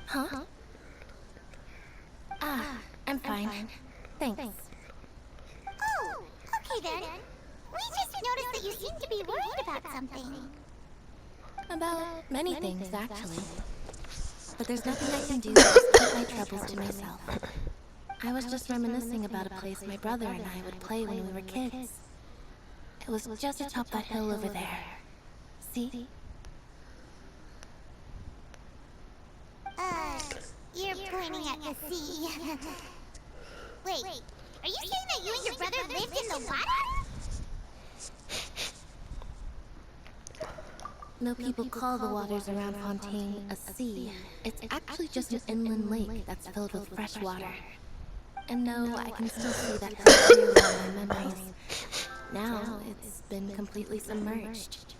Huh? I'm fine. Thanks. Oh, okay then. We just noticed that you seem to be worried about something. About many things, actually. But there's nothing I can do to just keep my troubles to myself. I was just reminiscing about a place my brother and I would play when we were kids. It was just atop that hill over there. See? You're pointing at the sea. Wait, are you saying that you and your brother lived in the water? No people call the waters around Fontaine a sea. It's actually just an inland lake that's filled with fresh water. And no, I can still see that hill clearly in my memories. Now, it's been completely submerged.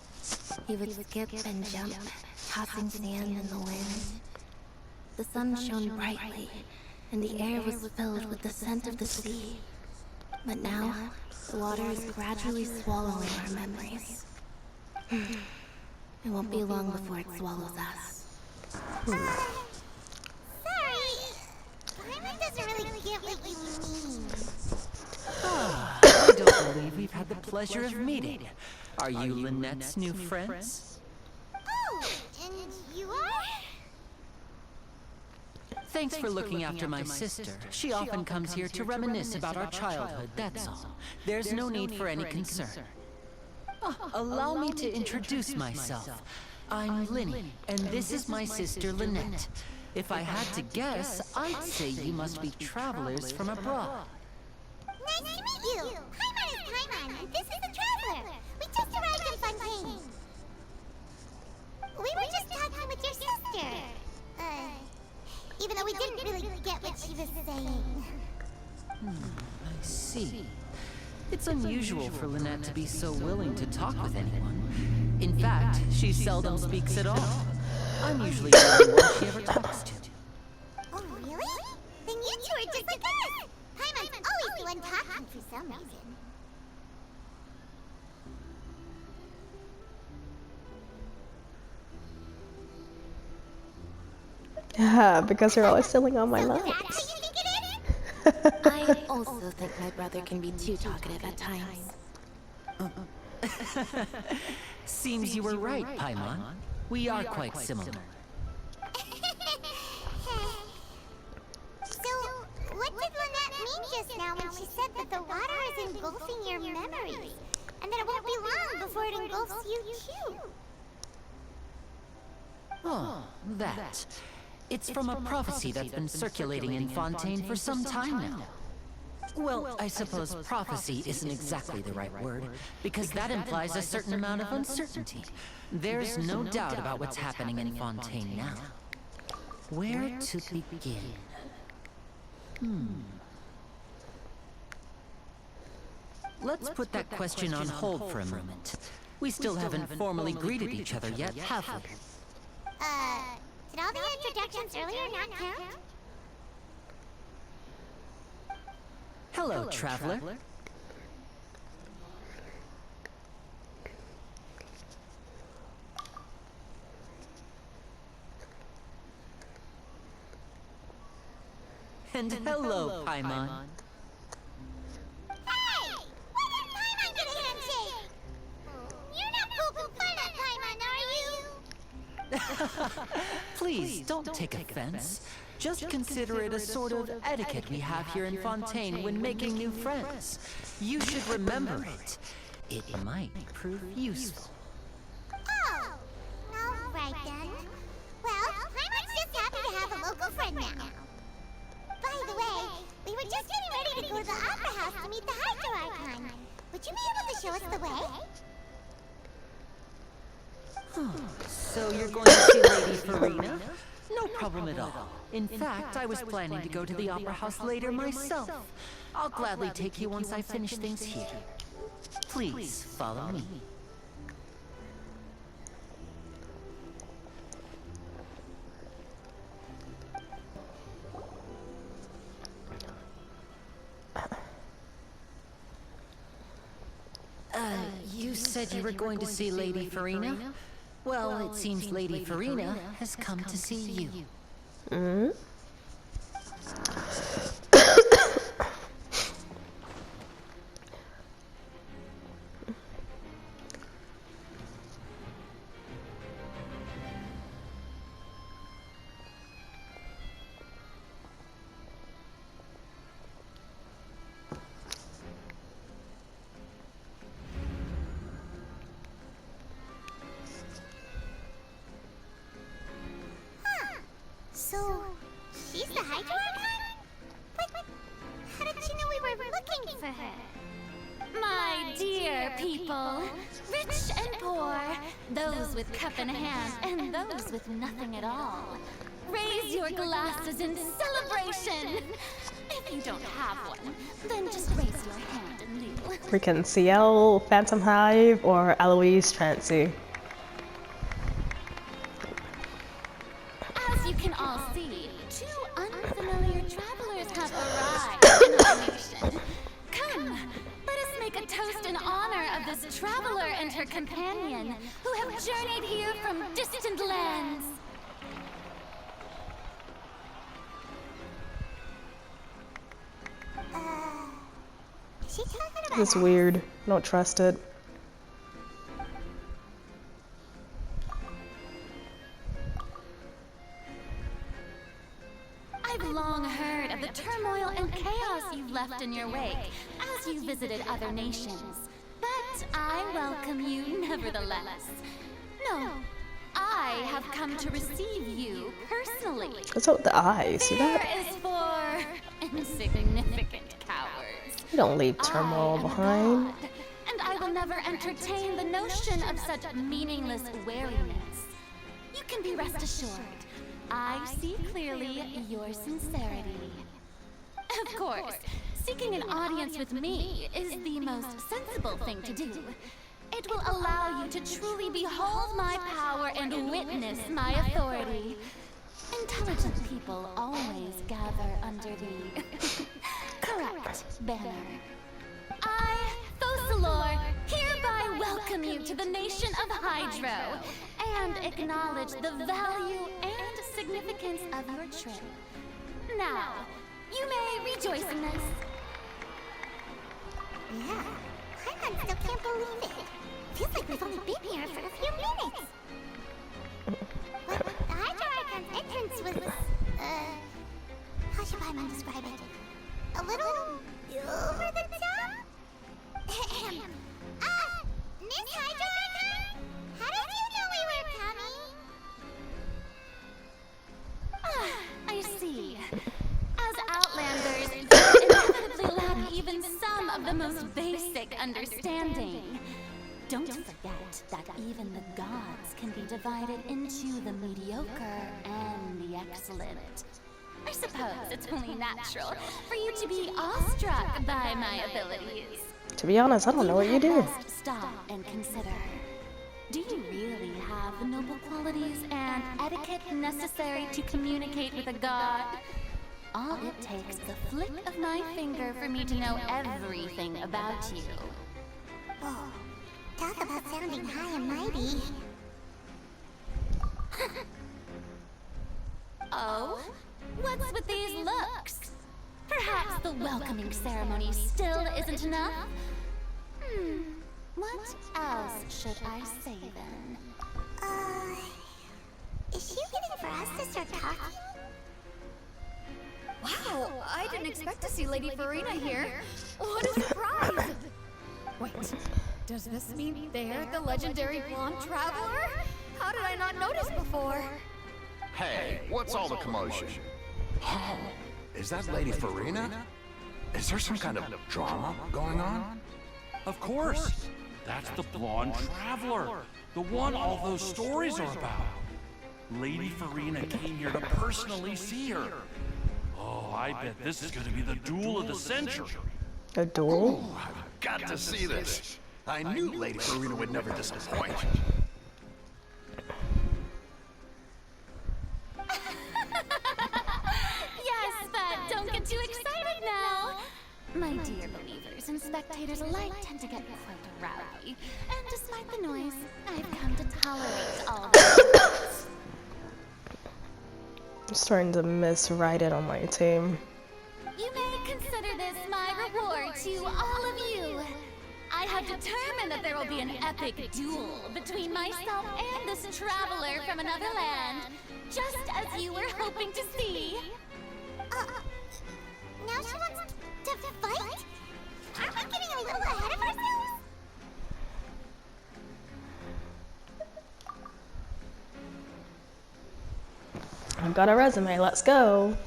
He would skip and jump, tossing sand in the wind. The sun shone brightly, and the air was filled with the scent of the sea. But now, the water is gradually swallowing our memories. It won't be long before it swallows us. Sorry. Paimon doesn't really get what you mean. I don't believe we've had the pleasure of meeting. Are you Lynette's new friends? Oh, and you are? Thanks for looking after my sister. She often comes here to reminisce about our childhood, that's all. There's no need for any concern. Allow me to introduce myself. I'm Linny, and this is my sister Lynette. If I had to guess, I'd say you must be travelers from abroad. Nice to meet you. Paimon is Paimon, and this is the Traveler. We just arrived in Fontaine. We were just talking with your sister. Even though we didn't really get what she was saying. I see. It's unusual for Lynette to be so willing to talk with anyone. In fact, she seldom speaks at all. I'm usually the only one she ever talks to. Oh, really? Then you two are just like us! Paimon's always the one talking for some reason. Yeah, because you're always stealing all my lines. That's how you think it is? I also think my brother can be too talkative at times. Seems you were right, Paimon. We are quite similar. So, what did Lynette mean just now when she said that the water is engulfing your memories? And that it won't be long before it engulfs you too? Oh, that. It's from a prophecy that's been circulating in Fontaine for some time now. Well, I suppose prophecy isn't exactly the right word, because that implies a certain amount of uncertainty. There's no doubt about what's happening in Fontaine now. Where to begin? Let's put that question on hold for a moment. We still haven't formally greeted each other yet, have we? Did all the introductions earlier not count? Hello, traveler. And hello, Paimon. Hey! When did Paimon get a handshake? You're not poking fun at Paimon, are you? Please, don't take offense. Just consider it a sort of etiquette we have here in Fontaine when making new friends. You should remember it. It might prove useful. Oh! Alright then. Well, Paimon's just happy to have a local friend now. By the way, we were just getting ready to go to the Opera House to meet the Hydro Archon. Would you be able to show us the way? So you're going to see Lady Farina? No problem at all. In fact, I was planning to go to the Opera House later myself. I'll gladly take you once I finish things here. Please, follow me. You said you were going to see Lady Farina? Well, it seems Lady Farina has come to see you. Mm. So, she's the Hydro Archon? But how did she know we were looking for her? My dear people, rich and poor, those with cup in hand and those with nothing at all, raise your glasses in celebration. If you don't have one, then just raise your hand and kneel. Freaking CL, Phantom Hive, or Eloise Trancy. As you can all see, two unfamiliar travelers have arrived in our nation. Come, let us make a toast in honor of this traveler and her companion, who have journeyed here from distant lands. Is she talking about This is us? weird. Don't trust it. I've long heard of the turmoil and chaos you've left in your wake as you visited other nations. But I welcome you nevertheless. No, I have come to receive you personally. What's up with the eyes? See Fear that? is for insignificant cowards. You don't leave I turmoil am a behind. god, and I will never entertain the notion of such meaningless wariness. You can be rest assured, I see clearly your sincerity. Of course, seeking an audience with me is the most sensible thing to do. It will allow you to truly behold my power and witness my authority. Intelligent people always gather under the correct banner. I, Thosalor, hereby welcome you to the nation of Hydro and acknowledge the value and significance of your trip. Now, you may rejoice in this. Yeah, Paimon still can't believe it. Feels like we've only been here for a few minutes. But the Hydro Archon's entrance was, how should Paimon describe it? A little over the top? Miss Hydro Archon? How did you know we were coming? I see. As Outlanders, you inevitably lack even some of the most basic understanding. Don't forget that even the gods can be divided into the mediocre and the excellent. I suppose it's only natural for you to be awestruck by my abilities. To be honest, I don't know what you had do. best stop and consider. Do you really have the noble qualities and etiquette necessary to communicate with a god? All it takes is a flick of my finger for me to know everything about you. Whoa, talk about sounding high and mighty. Oh? What's with these looks? Perhaps the welcoming ceremony still isn't enough? What else should I say then? Is she waiting for us to start talking? Wow, I didn't expect to see Lady Farina here. What a surprise! Wait, does this mean they're the legendary blonde traveler? How did I not notice before? Hey, what's all the commotion? Oh, is that Lady Farina? Is there some kind of drama going on? Of course. That's the blonde traveler. The one all those stories are about. Lady Farina came here to personally see her. Oh, I bet this is gonna be the duel of the century. A duel? Ooh, I've got to see this. I knew Lady Farina would never disappoint. Yes, but don't get too excited now. My dear believers and spectators alike tend to get quite rowdy. And despite the noise, I've come to tolerate all this. I'm starting to miswrite it on my team. You may consider this my reward to all of you. I have determined that there will be an epic duel between myself and this traveler from another land, just as you were hoping to see. Now she wants to fight? Aren't we getting a little ahead of ourselves? I've got a resume, let's go.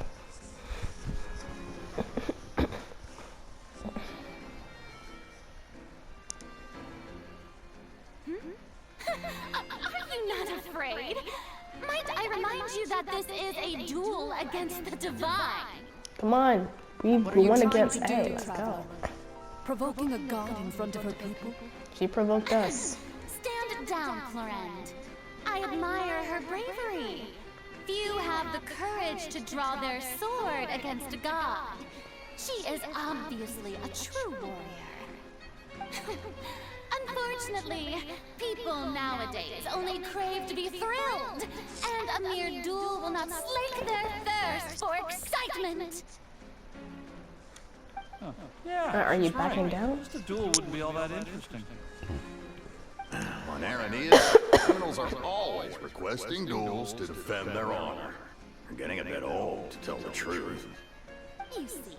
Are you not afraid? Might I remind you that this is a duel against the divine? Come on, we won against A, let's go. Provoking a god in front of her people? She provoked us. Stand down, Florend. I admire her bravery. Few have the courage to draw their sword against a god. She is obviously a true warrior. Unfortunately, people nowadays only crave to be thrilled, and a mere duel will not slake their thirst for excitement. Yeah. Are you that's backing right. down? Just a duel wouldn't be all that interesting. On Aranias, criminals are always requesting duels to defend their honor. They're getting a bit old, to tell the truth. You see.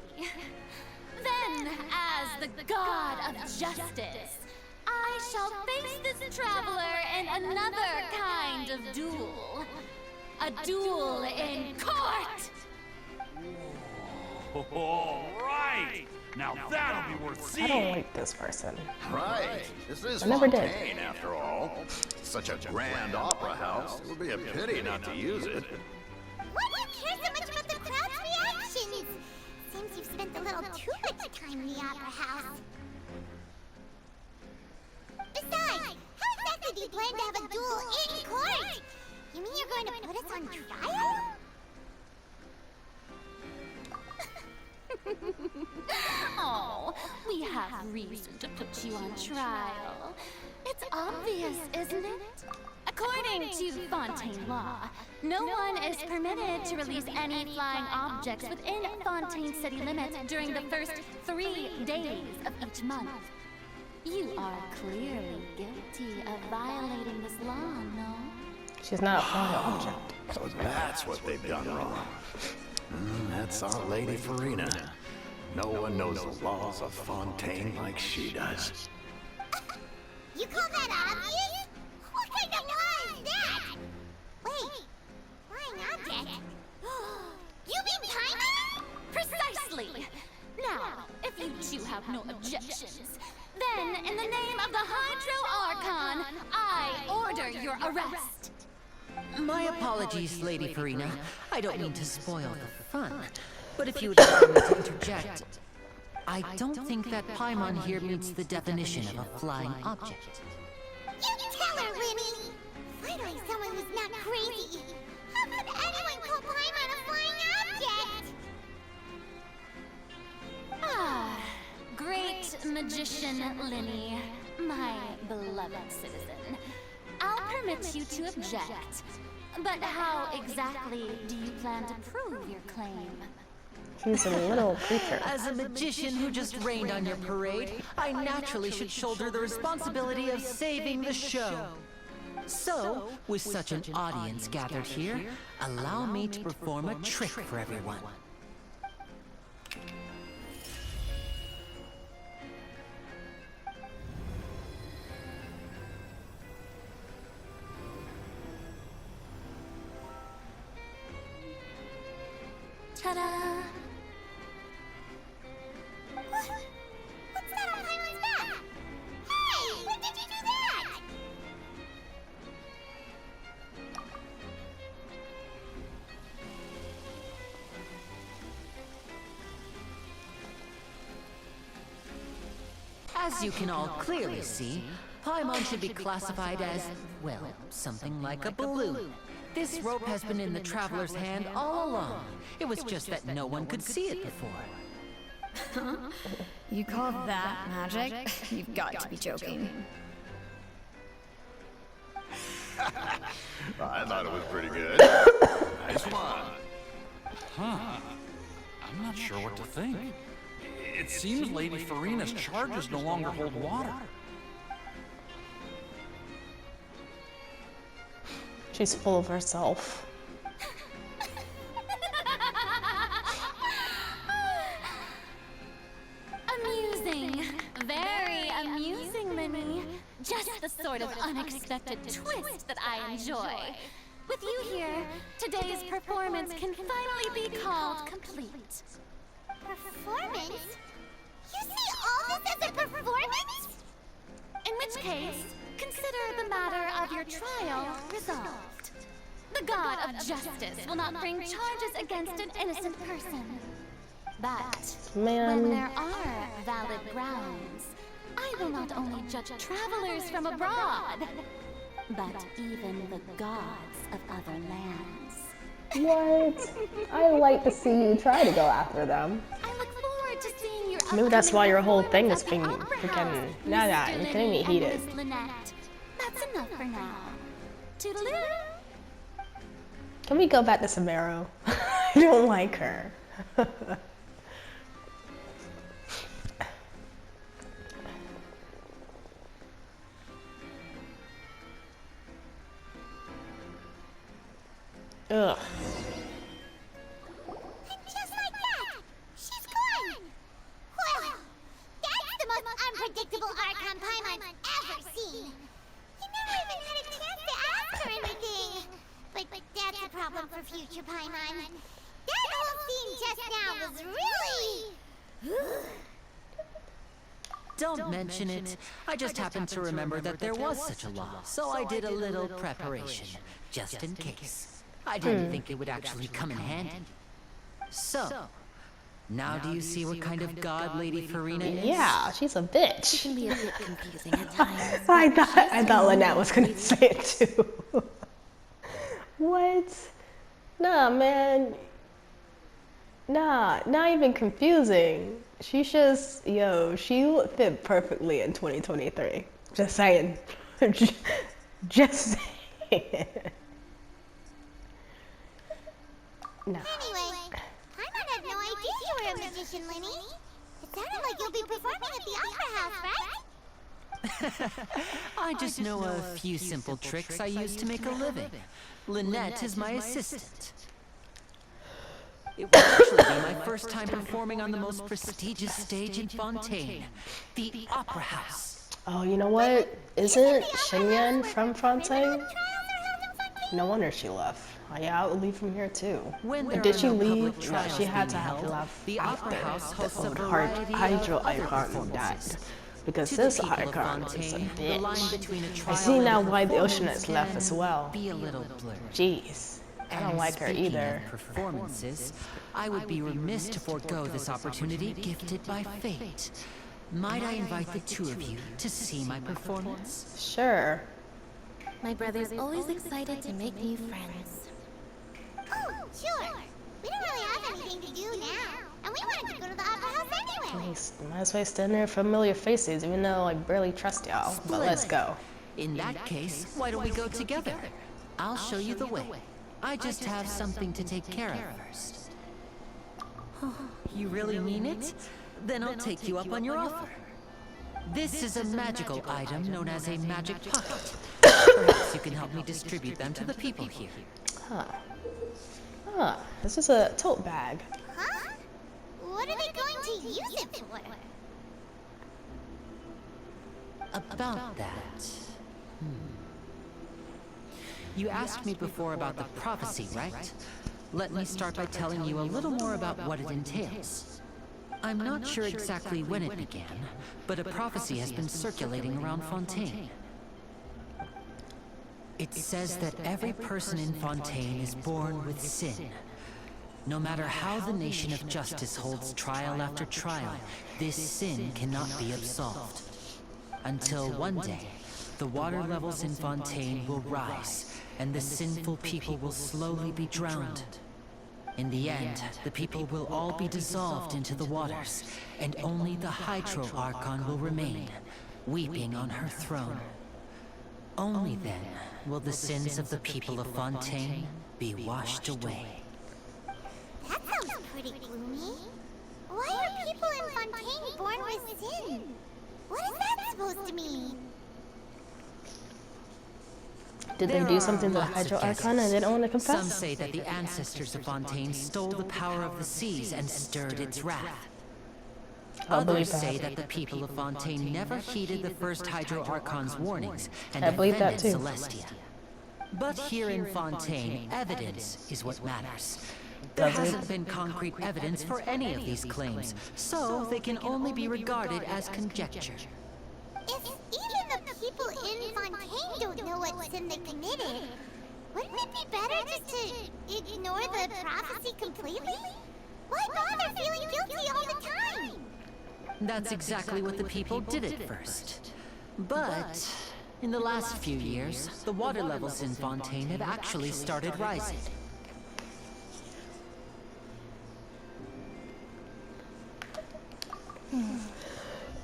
Then, as the god of justice, I shall face this traveler in another kind of duel. A duel in court! Oh, right! Now that'll be worth I don't seeing! like this person. Right. This is I never did. Fontaine, after all. Such a grand opera house. It would be a pity not to use it. Why do you care so much about the crowd's reactions? Seems you've spent a little too much time in the opera house. Besides, how exactly do you plan to have a duel in court? You mean you're going to put us on trial? Oh, we have reason to put you on trial. It's obvious, isn't it? According to Fontaine law, no one is permitted to release any flying objects within Fontaine city limits during the first 3 days of each month. You are clearly guilty of violating this law, no? She's not a flying object. So that's what they've done wrong. That's our Lady Farina. No one knows the laws of Fontaine like she does. You call that obvious? What kind of law is that? Wait, flying object? You mean timer? Precisely! Now, if you two have no objections, then in the name of the Hydro Archon, I order your arrest. My apologies, Lady Farina. I don't mean to spoil the fun. But if you would allow me to interject, I don't think that Paimon here meets the definition of a flying object. You tell her, Winnie! Finally someone who's not crazy. How could anyone call Paimon a flying object? Ah, great magician Linny, my beloved citizen. I'll permit you to object. But how exactly do you plan to prove your claim? She's a little creature. As a magician who just rained on your parade, I naturally should shoulder the responsibility of saving the show. So, with such an audience gathered here, allow me to perform a trick for everyone. Ta-da! What's that on Paimon's back? Hey, when did you do that? As you can all clearly see, Paimon should be classified as, well, something like a balloon. This rope has been in the Traveler's hand all along. It was just that no one could see it before. You call that magic? You've got to be joking. I thought it was pretty good. Nice one. sure what to think. It seems Lady Farina's charges no longer hold water. She's full of herself. Amusing. Very amusing, Linny. Just the sort of unexpected twist that I enjoy. With you here, today's performance can finally be called complete. Performance? You see all this as a performance? In which case, consider the matter of your trial resolved. The god of justice will not bring charges against an innocent person. But when there are valid grounds, I will not only judge travelers from abroad, but even the gods of other lands. What? I like to see you try to go after them. I look forward to seeing your Maybe that's why your whole thing is upcoming being performance freaking. at the Nah, Opera you're House, getting me Mr. heated. and Miss Lynette. That's enough for now. Toodaloo. Can we go back to Samaro? I don't like her. Ugh. And just like that, she's gone! Well, that's the most unpredictable Archon Paimon's ever seen. You never even had a chance to ask her anything. But that's a problem for future Paimon. That whole scene just now was really... Don't mention it. I just happened to remember that there was such a law, so I did a little preparation, just in case. I didn't think it would actually come in handy. So, now do you see what kind of god Lady Farina is? Yeah, she's a bitch. Can be a bit confusing at times. I thought Lynette was gonna say it too. What? Nah, man. Nah, not even confusing. She's just, she would fit perfectly in 2023. Just saying. Just saying. No. Anyway, Paimon had no idea you were a magician, Linny. It sounded like you'll be performing at the Opera House, right? I just know a few simple tricks I use to make a living. Lynette is my assistant. It will actually be my first time performing on the most prestigious stage in Fontaine, the Opera House. Oh, you know what? Isn't Shinyan from Fontaine? No wonder she left. Oh, yeah, I would leave from here too. When Did she there are no leave? public No, she trials had to being have held, left the after Opera House the hosts a old variety of Hydro other Archon died. performances. Because To the this people of Archon was a Fontaine, the line bitch. between a I trial see and now a why the performance Oceaness left as can well. Be a little blurred. Jeez. I don't like her Speaking either. of performances, I would be remiss to forego this opportunity gifted by fate. Might I invite the two of you to see my performance? Sure. My brother's always excited to make new friends. Oh, sure. We don't really have anything to do now. And we wanted to go to the Opera House anyway. Might as well stand there familiar faces, even though I barely trust y'all. But let's go. In that case, why don't we go together? I'll show you the way. I just have something to take care of first. You really mean it? Then I'll take you up on your offer. This is a magical item known as a magic pocket. Perhaps you can help me distribute them to the people here. Huh. This is a tote bag. Huh? What are they going to use it for? About that. You asked me before about the prophecy, right? Let me start by telling you a little more about what it entails. I'm not sure exactly when it began, but a prophecy has been circulating around Fontaine. It says that every person in Fontaine is born with sin. No matter how the nation of justice holds trial after trial, this sin cannot be absolved. Until one day, the water levels in Fontaine will rise, and the sinful people will slowly be drowned. In the end, the people will all be dissolved into the waters, and only the Hydro Archon will remain, weeping on her throne. Only then will the sins of the people of Fontaine be washed away. That sounds pretty gloomy. Why are people in Fontaine born with sin? What is that supposed to mean? Did they do something to the Hydro Archon and they don't want to confess? Some say that the ancestors of Fontaine stole the power of the seas and stirred its wrath. Others say that the people of Fontaine never heeded the first Hydro Archon's warnings and defended Celestia. But here in Fontaine, evidence is what matters. There hasn't been concrete evidence for any of these claims, so they can only be regarded as conjecture. If even the people in Fontaine don't know what sin they committed, wouldn't it be better just to ignore the prophecy completely? Why bother feeling guilty all the time? That's exactly what the people did at first. But in the last few years, the water levels in Fontaine have actually started rising.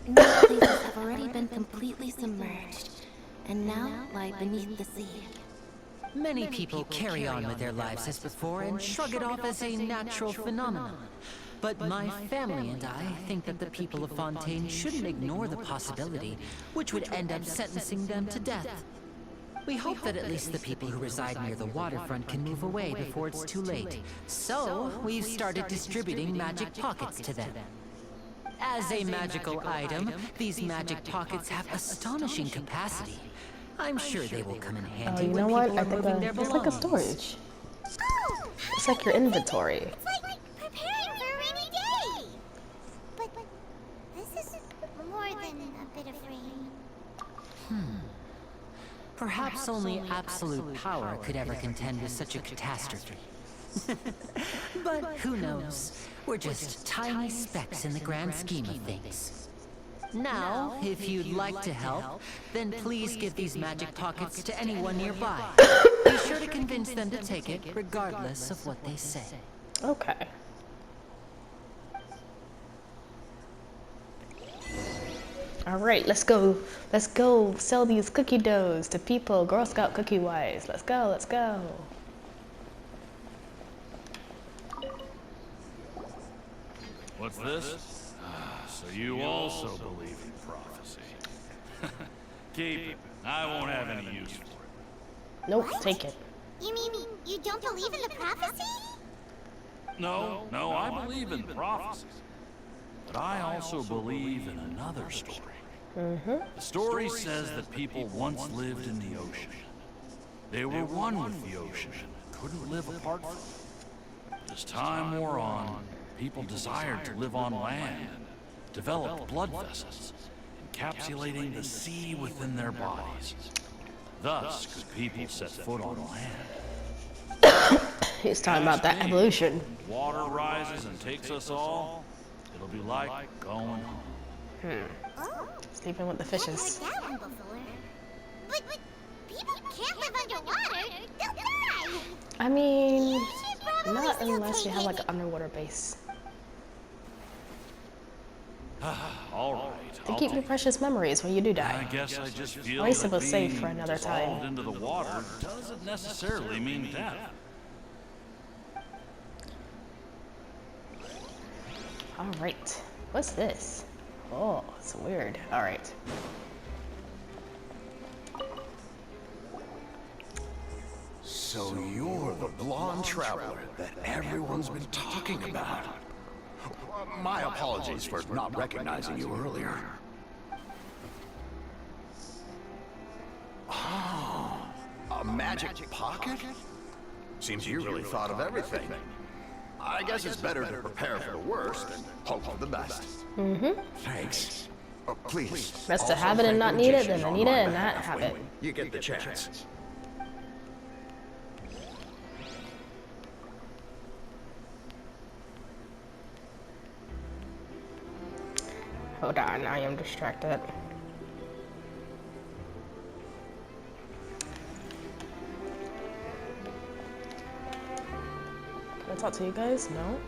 Most places have already been completely submerged, and now lie beneath the sea. Many people carry on with their lives as before and shrug it off as a natural phenomenon. But my family and I think that the people of Fontaine shouldn't ignore the possibility, which would end up sentencing them to death. We hope that at least the people who reside near the waterfront can move away before it's too late. So, we've started distributing magic pockets to them. As a magical item, these magic pockets have astonishing capacity. I'm sure they will come in handy you when know what? people I are think moving their it's like a belongings. storage. It's like your inventory. It's like preparing for a rainy day. But this is more than a bit of rain. Perhaps only absolute power could ever contend with such a catastrophe. But who knows? We're just tiny specks in the grand scheme of things. Now, if you'd like to help, then please give these magic pockets to anyone nearby. Be sure to convince them to take it, regardless of what they say. Okay. Alright, let's go. Let's go sell these cookie doughs to people, Girl Scout cookie wise. Let's go, let's go. What's this? So you also believe in prophecy. Keep it. I won't have any use for it. Nope, What? take it. You mean you don't believe in the prophecy? No, I believe in prophecies. But I also believe in another story. The story says that people once lived in the ocean. They were one with the ocean and couldn't live apart from it. As time wore on, people desired to live on land and developed blood vessels, encapsulating the sea within their bodies. Thus could people set foot on land. He's talking about that evolution. Water rises and takes us all. It'll be like going home. Oh, Sleeping with the I've fishes. heard that one before. But people can't live underwater. They'll die. I mean, You should probably not still unless you take have like it. an underwater base. All right. To I'll keep your take precious memories when you do it. I die. guess I just feel At least that it was safe being for another dissolved time. into the water doesn't necessarily mean death. Alright. What's this? Oh, it's weird. Alright. So you're the blonde traveler that everyone's been talking about. My apologies for not recognizing you earlier. Oh, a magic pocket? Seems you really thought of everything. I guess it's better to prepare for the worst and hope for the best. Thanks. Please. Best to also have it and thank not the need it magician than on need my it and not behalf have when it. You get the chance. Hold on, I am distracted. Can I talk to you guys? No?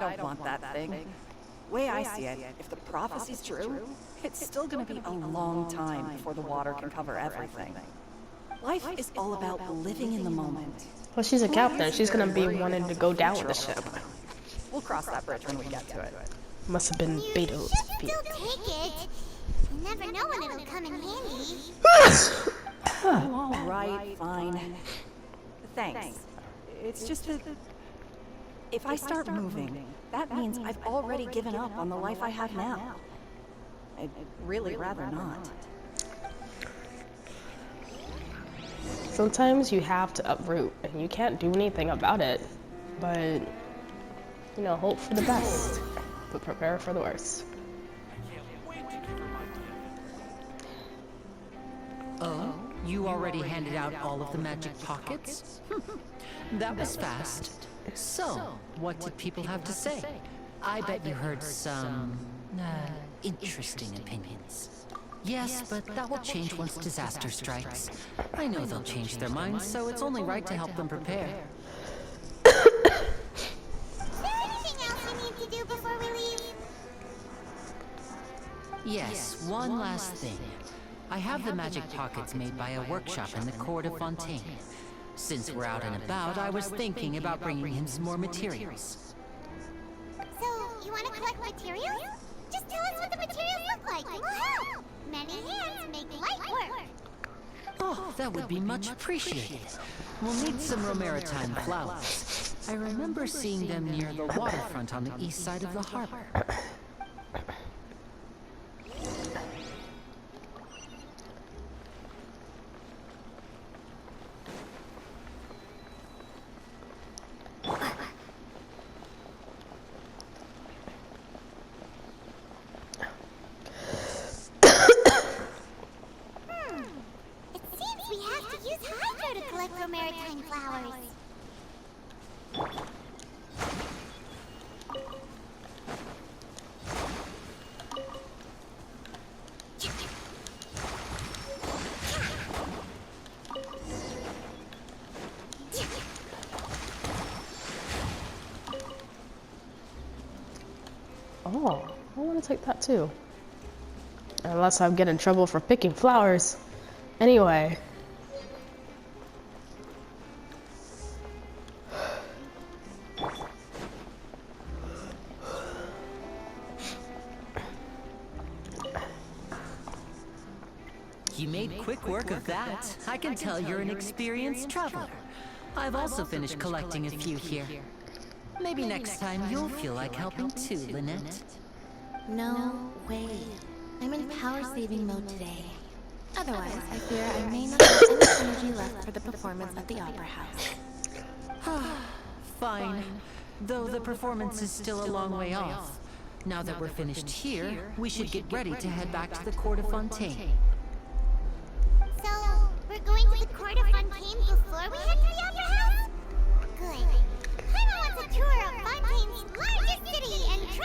I don't want that thing. Way I see it, if the prophecy's true, it's still gonna be a long time before the water can cover everything. Life is all about living in the moment. Well, she's a captain. She's gonna be wanting to go down with the ship. We'll cross that bridge when we get to it. Must have been Beto's feet. Still take it. You never know when it'll come in handy. All right, fine. Thanks. It's just that if I start moving, that means I've already given up on the life I have now. I'd really rather not. Sometimes you have to uproot, and you can't do anything about it. But, you know, hope for the best, but prepare for the worst. Oh, you already handed out all of the magic pockets? That was fast. So, what did people have to say? I bet you heard some interesting opinions. Yes, but that will change once disaster strikes. I know they'll change their minds, so it's only right to help them prepare. Is there anything else we need to do before we leave? Yes, one last thing. I have the magic pockets made by a workshop in the court of Fontaine. Since we're out and about, I was thinking about bringing him some more materials. So, you want to collect materials? Just tell us what the materials look like and we'll help. Many hands make light work. Oh, that would be much appreciated. We'll need some Romaritime flowers. I remember seeing them near the waterfront on the east side of the harbor. It seems we have to use Hydro to collect Romaritime flowers. Oh, I want to take that too. Unless I get in trouble for picking flowers. Anyway. You made quick work of that. I can tell you're an experienced traveler. I've also finished collecting a few here. Maybe next time you'll feel like helping too, Lynette. No way. I'm in power-saving mode today. Otherwise, I fear I may not have any energy left for the performance at the Opera House. Fine. Though the performance is still a long way off. Now that we're finished here, we should get ready to head back to the court of Fontaine. So, we're going to the court of Fontaine before we head to the Opera House? Good. Paimon wants a tour of Fontaine's largest city and try...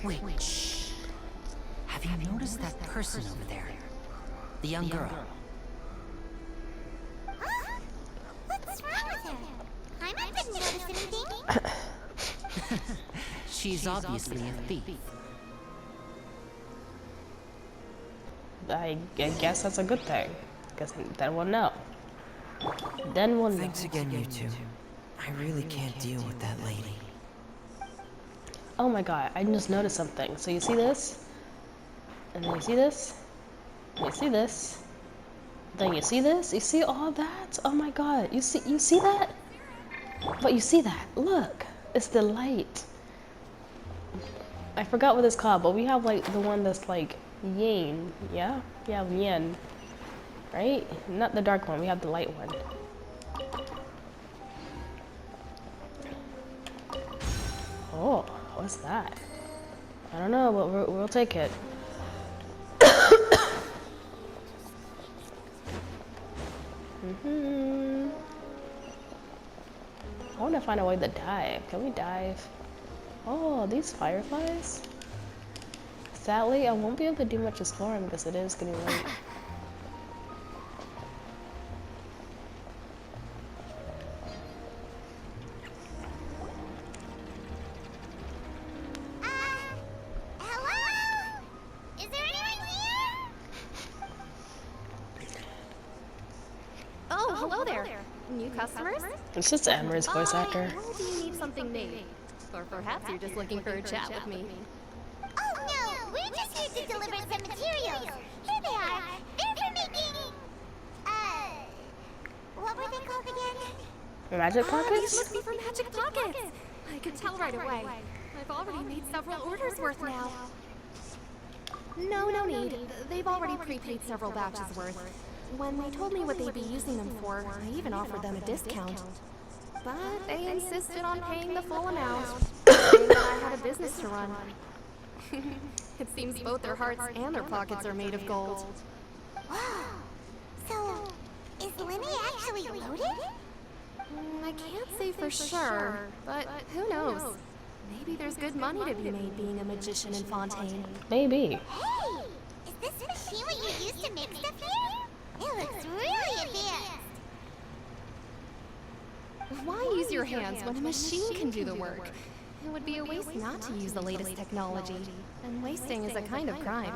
Wait, shh. Have you noticed that person over there? The young girl. Huh? What's wrong with her? Paimon didn't notice anything. She's obviously a thief. I guess that's a good thing. Guess then we'll know. Then we'll know. Thanks again, you two. I really can't deal with that lady. Oh my god, I just noticed something. So you see this? And then you see this? And you see this? Then you see this? You see all that? Oh my god, you see that? But you see that? Look, it's the light. I forgot what it's called, but we have like the one that's like yin, yeah? We have yin, right? Not the dark one, we have the light one. Oh, what's that? I don't know, but we'll take it. I want to find a way to dive. Can we dive? Oh, these fireflies? Sadly, I won't be able to do much exploring because it is getting late. hello there. New customers? It's just Amber's voice actor. Or do you need something made? Or perhaps you're just looking for a chat with me. Oh no, we're just here to deliver some materials. Here they are. They're for making... what were they called again? Magic These pockets? must be for magic pockets. I could tell right away. I've already made several orders worth now. No need. They've already prepaid several batches worth. When they told me what they'd be using them for, I even offered them a discount. But they insisted on paying the full amount, saying that I had a business to run. It seems both their hearts and their pockets are made of gold. Wow. So, is Lenny actually loaded? I can't say for sure, but who knows? Maybe there's good money to be made being a magician in Fontaine. Maybe. Hey! Is this machine what you use to make stuff here? It looks really advanced. Why use your hands when a machine can do the work? It would be a waste not to use the latest technology. And wasting is a kind of crime.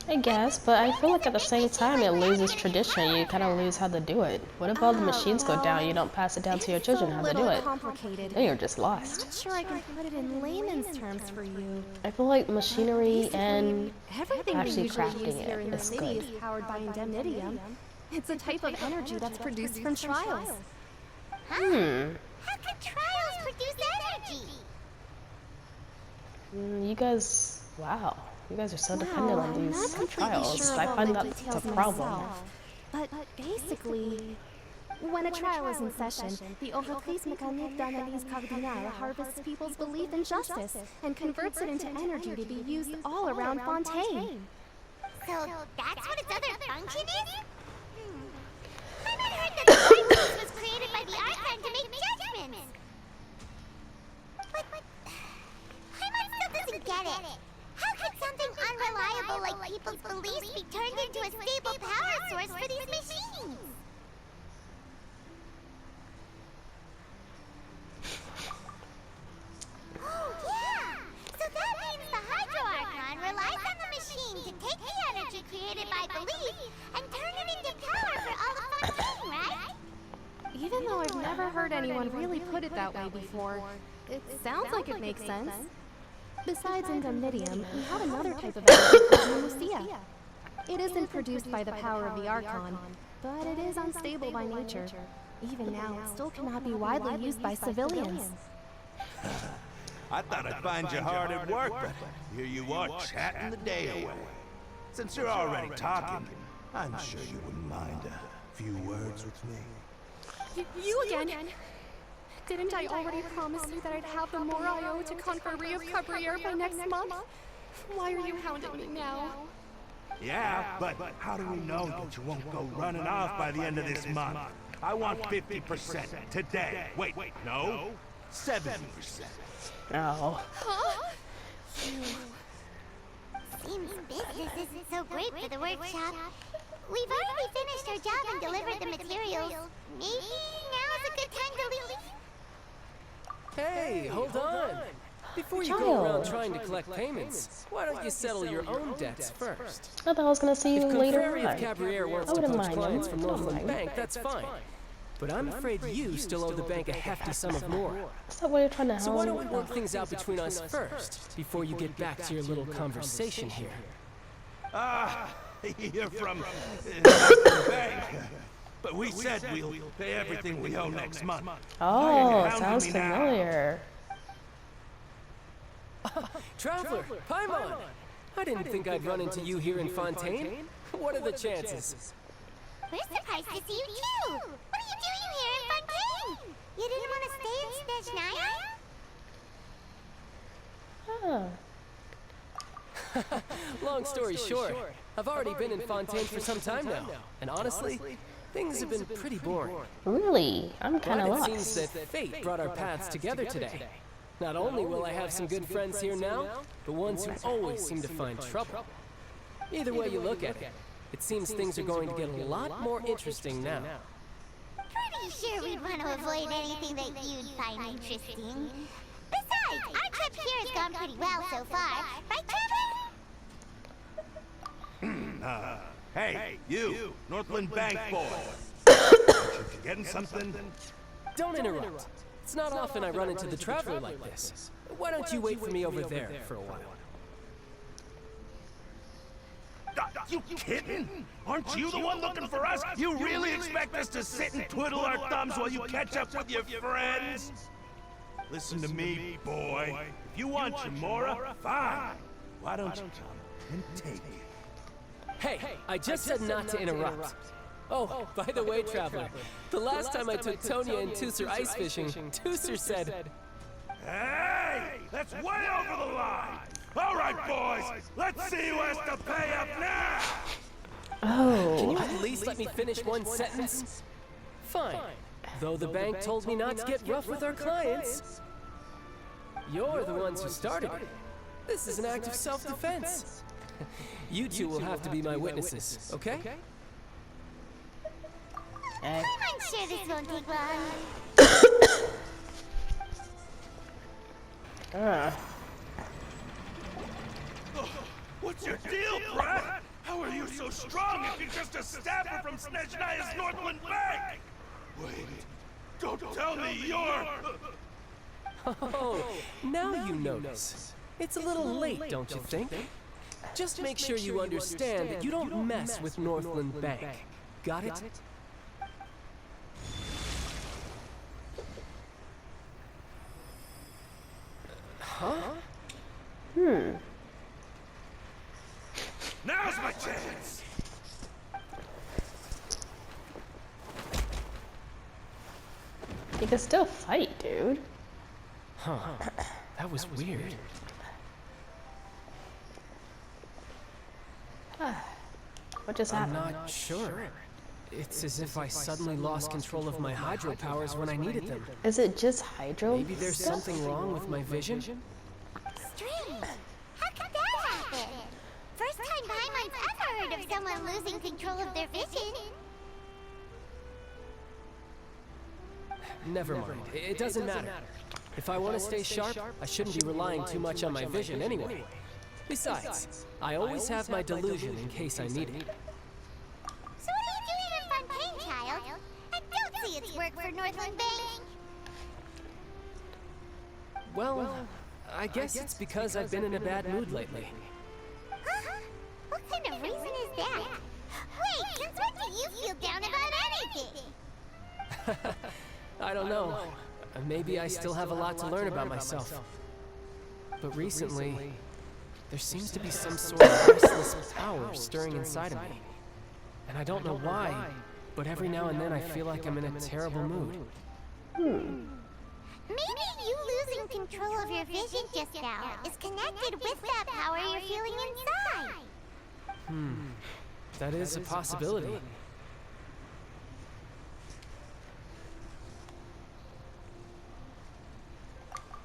I guess, but I feel like at the same time it loses tradition. You kind of lose how to do it. What if all the machines go down, you don't pass it down to your children how to do it? Complicated. Then you're just lost. Not sure I can put it in layman's terms for you. I feel like machinery and Everything we actually usually use crafting here it in the is city good. is powered by indemnitium. It's a type of energy that's produced from trials. How can trials produce energy? You guys, wow. You guys are so dependent on I'm these not completely trials. sure I about find the that's details a problem. myself. But basically, when a trial is in session, the Entreprise Mécanique d'Analyse Cardinale harvests people's belief in justice and converts it into energy to be used all around Fontaine. So that's what its other function is? I had heard that the Hydro was created by the Archon to make judgments. But Paimon still doesn't get it. How could something unreliable like people's beliefs be turned into a stable power source for these machines? Oh yeah! So that means the Hydro Archon relies on the machine to take the energy created by belief and turn it into power for all of Fontaine, right? Even though I've never heard anyone really put it that way before, it sounds like it makes sense. Besides indemnitium, we have another type of energy called Lucia. It isn't produced by the power of the Archon, but it is unstable by nature. Even now, it still cannot be widely used by civilians. I thought I'd find you hard at work, but here you are chatting the day away. Since you're already talking, I'm sure you wouldn't mind a few words with me. You again? Didn't I already promise you that I'd have the more I owe to Confrérie of Cabriere by next month? Why are you hounding me now? Yeah, but how do we know that you won't go running off by the end of this month? I want 50% today. Wait, no, 70%. Oh. Huh? Seems business isn't so great for the workshop. We've already finished our job and delivered the materials. Maybe now's a good time to leave? Hey, hold on! Before you go around trying to collect payments, why don't you settle your own debts first? I thought I was gonna see you later on. If Cabriere wants to poach clients from Northland Bank, that's fine. But I'm afraid you still owe the bank a hefty sum of more. Is that what you're trying to So why don't we work things out between us first, before you get back to your little conversation here? You're from the bank. But we said we'll pay everything we owe next month. Oh, sounds familiar. Traveler, Paimon! I didn't think I'd run into you here in Fontaine. What are the chances? We're surprised to see you too! What are you doing here in Fontaine? You didn't want to stay in Snezhnaya? Long story short, I've already been in Fontaine for some time now. And honestly, things have been pretty boring. Really? I'm kind of But lost. it seems that fate brought our paths together today. Not only will I have some good friends here now, but ones who always seem to find trouble. Either way you look at it, it seems things are going to get a lot more interesting now. Pretty sure we'd want to avoid anything that you'd find interesting. Besides, our trip here has gone pretty well so far. Right, Trevor? Hey, you, Northland Bank boy. Don't Getting something? Don't interrupt. It's not often I run into the Traveler like this. Why don't you wait for me over there for a while? You kidding? Aren't you the one looking for us? You really expect us to sit and twiddle our thumbs while you catch up with your friends? Listen to me, boy. If you want Chamora, fine. Why don't you come and take it? Hey, I just said not to interrupt. Oh, by the way, Traveler, the last time I took Tonya and Tooser ice fishing, Tooser said... Hey! That's way over the line! All right, boys! Let's see who has to pay up now! Oh. Can you at least let me finish one sentence? Fine. Though the bank told me not to get rough with our clients. You're the ones who started it. This is an act of self-defense. You two will have to be my witnesses, okay? I'm sure this won't take long. What's your deal, Brad? How are you so strong if you're just a staffer from Snezhnaya's Northland Bank? Wait, don't tell me you're... Oh, now you notice. It's a little late, don't you think? Just make sure you understand that you don't mess with Northland Bank. Got it? Huh? Now's my chance! You can still fight, dude. Huh. That was weird. What just happened? I'm not sure. It's as if I suddenly lost control of my hydro powers when I needed them. Is it just hydro? Maybe there's something wrong with my vision? Strange. How could that happen? First time Paimon's ever heard of someone losing control of their vision. Never mind. It doesn't matter. If I want to stay sharp, I shouldn't be relying too much on my vision anyway. Besides, I always have my delusion in case I need it. So what are you doing in Fontaine, child? I don't see its work for Northland Bank. Well, I guess it's because I've been in a bad mood lately. Huh? What kind of reason is that? Wait, since when do you feel down about anything? I don't know. Maybe I still have a lot to learn about myself. But recently, there seems to be some sort of restless power stirring inside of me. And I don't know why, but every now and then I feel like I'm in a terrible mood. Maybe you losing control of your vision just now is connected with that power you're feeling inside. That is a possibility.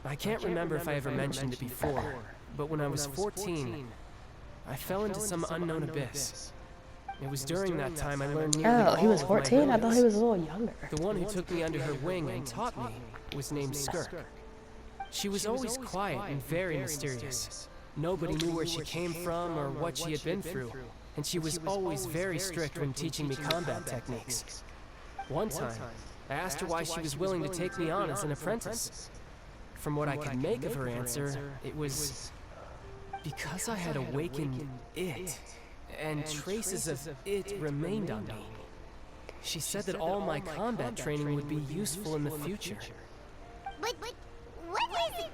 I can't remember if I ever mentioned it before, but when I was 14, I fell into some unknown abyss. It was during that time I learned nearly all he was of my 14? I thought he abilities. was a little younger. The one who took me under her wing and taught me was named Skirk. She was always quiet and very mysterious. Nobody knew where she came from or what she had been through, and she was always very strict when teaching me combat techniques. One time, I asked her why she was willing to take me on as an apprentice. From what I could make of her answer, it was because I had awakened it, and traces of it remained on me. She said that all my combat training would be useful in the future. What is it?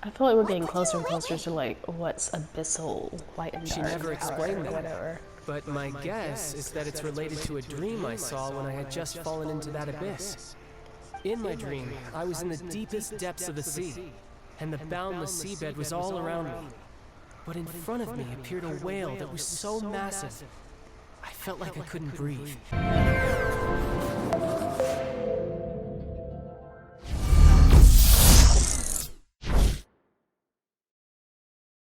I feel like we're getting closer and closer to like what's abyssal, light and dark. She never explained that. Whatever. But my guess is that it's related to a dream I saw when I had just fallen into that abyss. In my dream, I was in the deepest depths of the sea, and the boundless seabed was all around me. But in front of me appeared a whale that was so massive, I felt like I couldn't breathe.